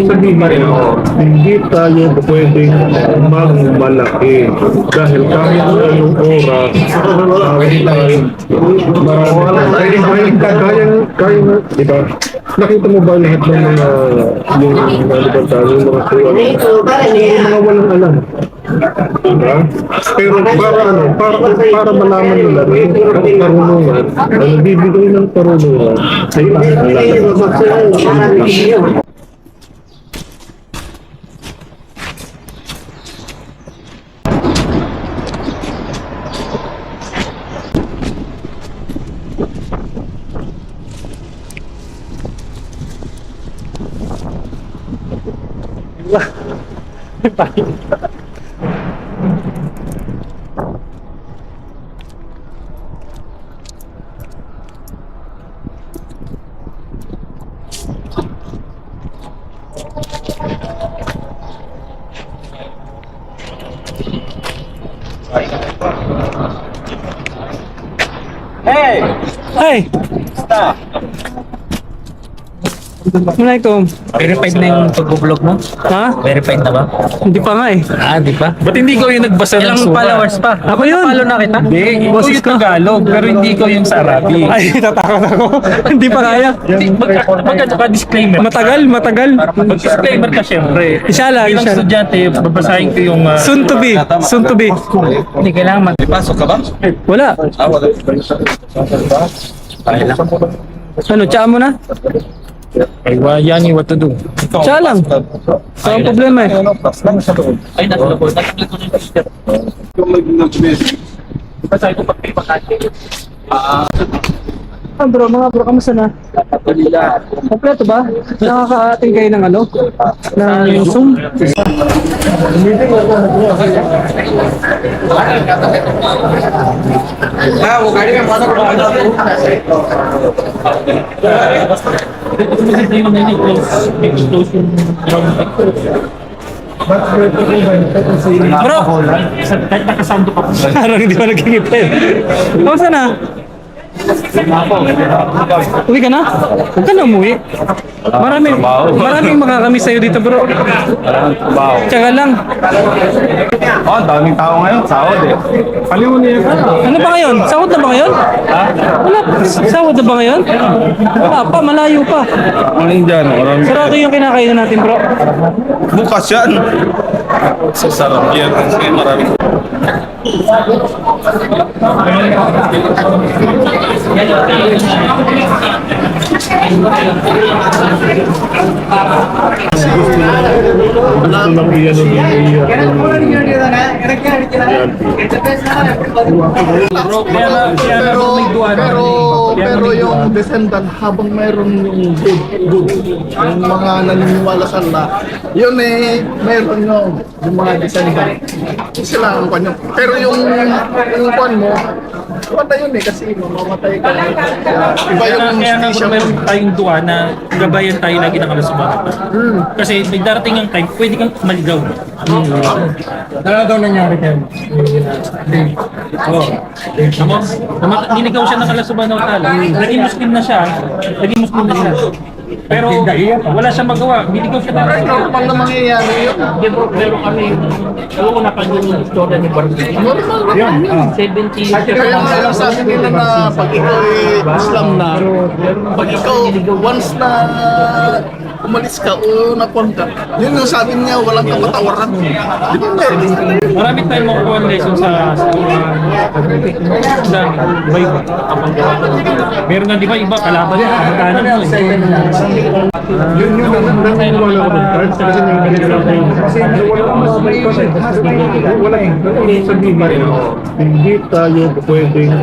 sabihin mo, hindi tayo pwedeng magmalaki dahil kahit anong oras, kaya, di ba? Nakita mo ba lahat ng mga yung libertad, yung mga suwan, yung mga walang alam? Diba? Pero para malaman nila rin ang karunungan, ang bibigay ng karunungan sa ibang alam. Hey! Ay! Basta! Assalamualaikum. Verified na yung pag-vlog mo? Ha? Verified na ba? Hindi pa nga eh. Ah, di pa? Ba't hindi ko yung nagbasa ng Ilang suka? followers pa? Ako yun. Follow na kita? Hindi, ikaw Boses yung ko. Tagalog, pero hindi ko yung sa Arabic. Ay, tatakot ako. Hindi pa kaya. Magkano ka disclaimer? Matagal. Mag-disclaimer ka syempre. Inshallah, Bilang inshallah. estudyante, babasahin ko yung... Soon to be. Soon to be. Hindi kailangan Pasok ka ba? Wala. Wala. Ano, tsaa mo na? Ay, yani what to do. Tsaa lang. Saan ang problema eh? Ay, natulog ko. Natulog ko yung sister. Babasahin ko pag may makati. Mga bro, kamusta na? Kompleto ba? Nakaka-ating kayo ng ano? Ng Zoom? Bro! Kahit nakasando ka. Parang hindi pa nagkikipin. Kamusta na? Uwi ka na? Huwag ka na umuwi. Maraming makakamiss sa'yo dito bro. Tsaga lang. Oh, daming tao ngayon, sahod eh. Paliw niya. Ano ba ngayon? Sahod na ba ngayon? Wala. Sahod na ba ngayon? Wala pa, malayo pa. Ano yun dyan? Sarado yung kinakainan natin bro. Bukas yan. Sa sarap yan. Kasi maraming. Gusto lang iyan pero yung descendant habang mayroon yung good yung mga naniniwala sa Allah yun eh mayroon yung mga descendant sila ang kanya pero yung kwan mo wala yun eh kasi mamamatay ka iba yung Kaya nga justisya kung meron tayong dua na gabayan tayo lagi ng kalusugan. Kasi may darating ang time, pwede kang maligaw. Ano daw nangyari kayo? Niligaw siya ng Allah subhanahu wa ta'ala. Naging Muslim na siya. Pero wala siyang magawa. Niligaw siya ng Allah. normal na mangyayari yun Pero kami, alam ko napanood yung istorya ni Barbie. normal na yun 70. kaya nga sabi nila na pag ikaw ay Islam na, pag ikaw once na umalis ka o napon ka, yun yung sabi niya walang kapatawaran. Di ba meron? Marami tayong makukuha ng lesson sa iba-iba. Meron nga di ba iba kalaban niya, kamag-anak mo. Yun ang wala ko doon. Kahit kasi yung kanila kasi wala sabihin mo, hindi tayo pwedeng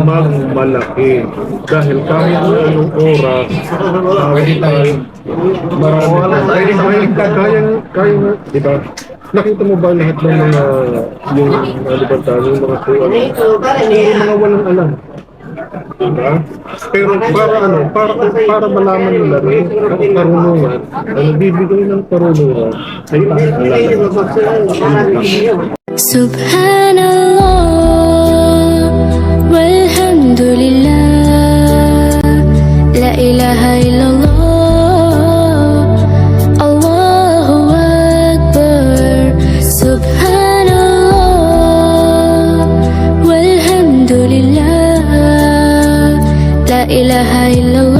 magmalaki dahil kahit anong oras, kaya, di ba? Nakita mo ba lahat ng mga yung libertad, yung mga suwan, yung mga walang alam? Diba? Pero para malaman nila rin ang karunungan, ang bibigay ng karunungan sa ibang alam. Subhanallah walhamdulillah la ilaha illallah Allah bahay lang